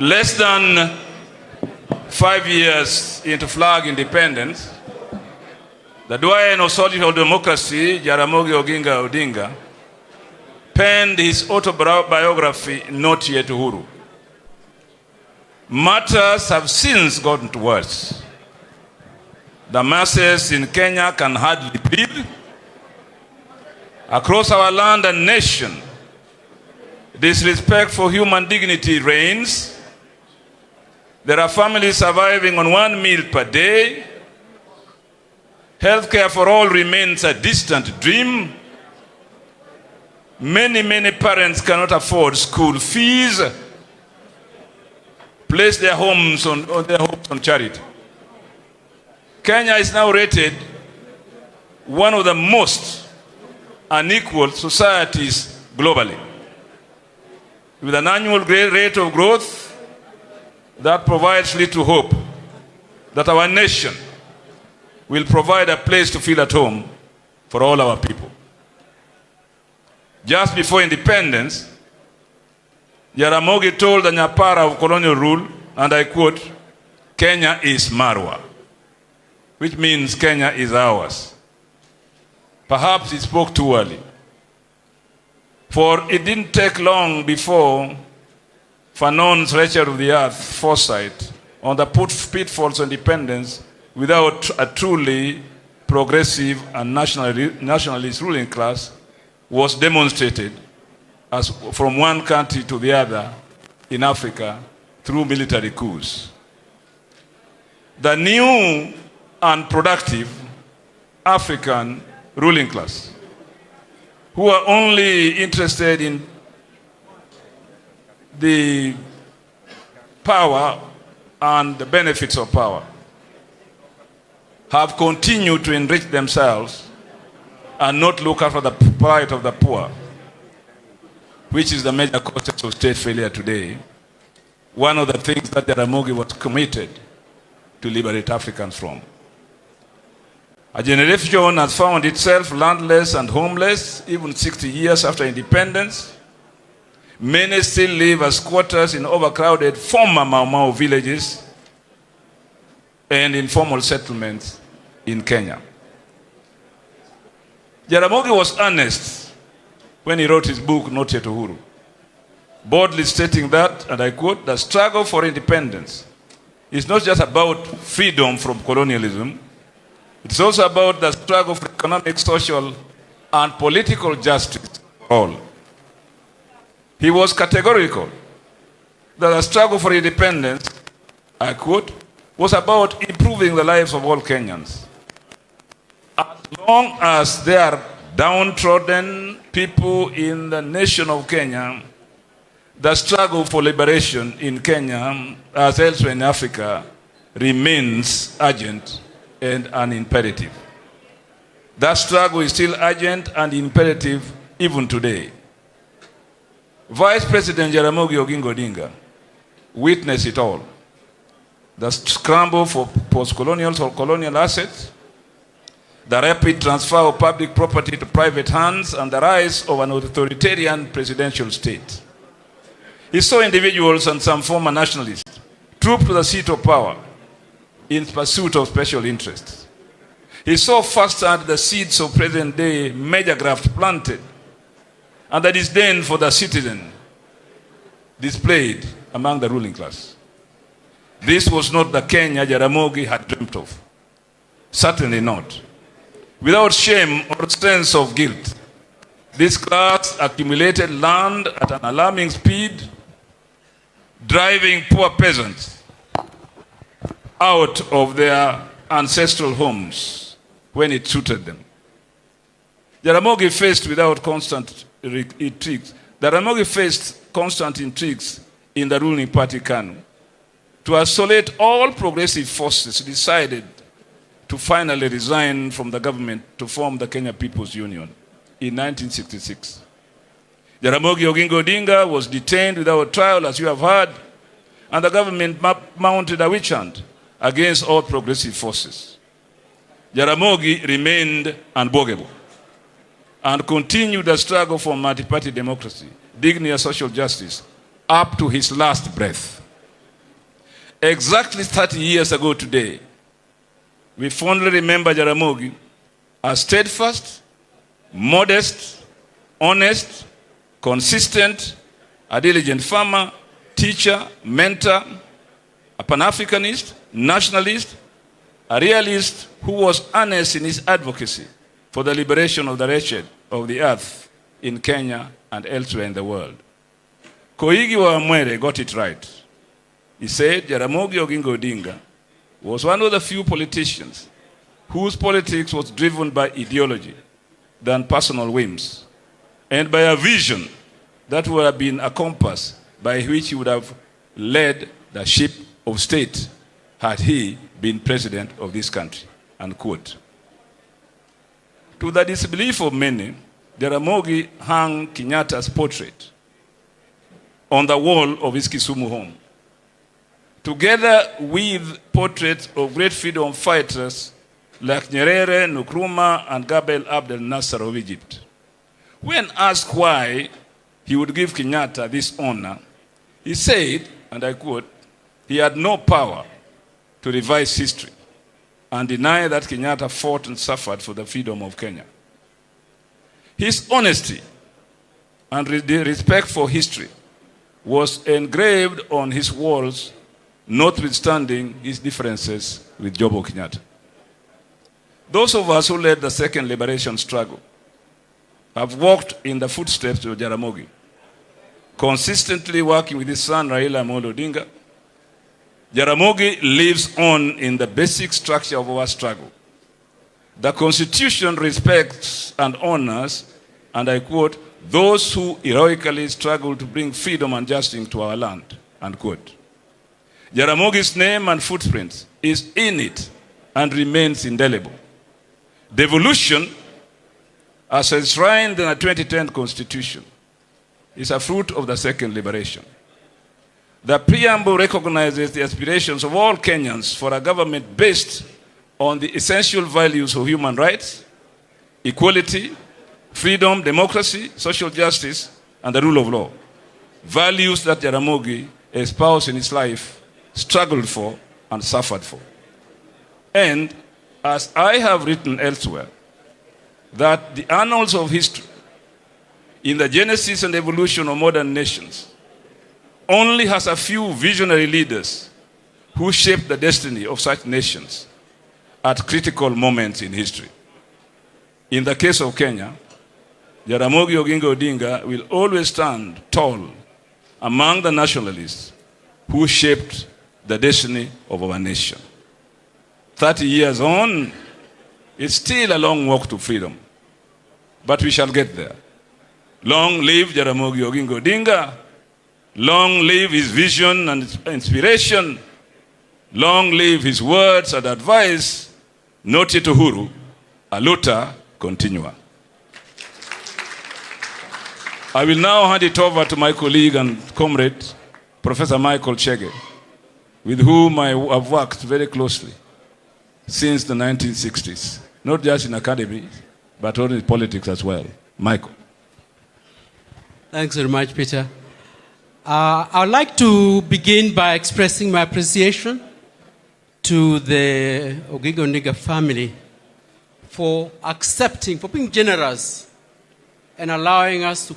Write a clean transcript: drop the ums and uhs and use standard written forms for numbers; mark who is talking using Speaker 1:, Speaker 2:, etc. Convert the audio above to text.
Speaker 1: Less than 5 years into flag independence, the doyen of social democracy, Jaramogi Odinga, penned his autobiography, Not Yet Uhuru. Matters have since gotten worse. The masses in Kenya can hardly breathe. Across our land and nation, disrespect for human dignity reigns. There are families surviving on 1 meal per day. Healthcare for all remains a distant dream. Many parents cannot afford school fees. Place their hopes on charity. Kenya is now rated one of the most unequal societies globally, with an annual rate of growth that provides little hope that our nation will provide a place to feel at home for all our people. Just before independence, Jaramogi told the Nyapara of colonial rule, and I quote, "Kenya is Marwa," which means Kenya is ours. Perhaps he spoke too early, for it didn't take long before Fanon's Treasure of the Earth foresight on the pitfalls of independence without a truly progressive and nationalist ruling class was demonstrated as from one country to the other in Africa through military coups. The new and productive African ruling class, who are only interested in the power and the benefits of power, have continued to enrich themselves and not look after the plight of the poor, which is the major cause of state failure today. One of the things that Jaramogi was committed to liberate Africans from. A generation has found itself landless and homeless even 60 years after independence. Many still live as squatters in overcrowded former Mau Mau villages and informal settlements in Kenya. Jaramogi was earnest when he wrote his book, Not Yet Uhuru, boldly stating that, and I quote, "The struggle for independence is not just about freedom from colonialism, it's also about the struggle for economic, social, and political justice for all." He was categorical that the struggle for independence, I quote, was about improving the lives of all Kenyans. As long as there are downtrodden people in the nation of Kenya, the struggle for liberation in Kenya, as elsewhere in Africa, remains urgent and an imperative. That struggle is still urgent and imperative even today. Vice President Jaramogi Odinga witnessed it all. The scramble for post-colonial or colonial assets, the rapid transfer of public property to private hands, and the rise of an authoritarian presidential state. He saw individuals and some former nationalists troop to the seat of power in pursuit of special interests. He saw firsthand the seeds of present-day major graft planted and the disdain for the citizen displayed among the ruling class. This was not the Kenya Jaramogi had dreamt of. Certainly not. Without shame or sense of guilt, this class accumulated land at an alarming speed, driving poor peasants out of their ancestral homes when it suited them. Jaramogi faced constant intrigues in the ruling party KANU. To isolate all progressive forces, decided to finally resign from the government to form the Kenya People's Union in 1966. Jaramogi Odinga was detained without trial, as you have heard, and the government mounted a witch hunt against all progressive forces. Jaramogi remained unbogable and continued the struggle for multi-party democracy, dignity and social justice up to his last breath. Exactly 30 years ago today, we fondly remember Jaramogi as steadfast, modest, honest, consistent, a diligent farmer, teacher, mentor, a Pan-Africanist, nationalist, a realist who was earnest in his advocacy for the liberation of the wretched of the earth in Kenya and elsewhere in the world. Koigi wa Wamwere got it right. He said Jaramogi Oginga Odinga was one of the few politicians whose politics was driven by ideology than personal whims, and by a vision that would have been a compass by which he would have led the ship of state had he been president of this country, unquote. To the disbelief of many, Jaramogi hung Kenyatta's portrait on the wall of his Kisumu home, together with portraits of great freedom fighters like Nyerere, Nkrumah, and Gabriel Abdel Nasser of Egypt. When asked why he would give Kenyatta this honor, he said, and I quote, he had no power to revise history and deny that Kenyatta fought and suffered for the freedom of Kenya. His honesty and respect for history was engraved on his walls, notwithstanding his differences with Jomo Kenyatta. Those of us who led the second liberation struggle have walked in the footsteps of Jaramogi, consistently working with his son Raila Amolo Odinga. Jaramogi lives on in the basic structure of our struggle. The Constitution respects and honors, and I quote, those who heroically struggle to bring freedom and justice to our land, unquote. Jaramogi's name and footprint is in it and remains indelible. Devolution, as enshrined in the 2010 Constitution, is a fruit of the second liberation. The preamble recognizes the aspirations of all Kenyans for a government based on the essential values of human rights, equality, freedom, democracy, social justice, and the rule of law. Values that Jaramogi espoused in his life, struggled for, and suffered for. And as I have written elsewhere, that the annals of history in the genesis and evolution of modern nations only has a few visionary leaders who shaped the destiny of such nations at critical moments in history. In the case of Kenya, Jaramogi Oginga Odinga will always stand tall among the nationalists who shaped the destiny of our nation. 30 years on, it's still a long walk to freedom, but we shall get there. Long live Jaramogi Oginga Odinga. Long live his vision and inspiration. Long live his words and advice. Note it, Uhuru, Aluta, continua. I will now hand it over to my colleague and comrade, Professor Michael Chege, with whom I have worked very closely since the 1960s, not just in academy, but also in politics as well. Michael.
Speaker 2: Thanks very much, Peter. I would like to begin by expressing my appreciation to the Oginga Odinga family for accepting, for being generous and allowing us to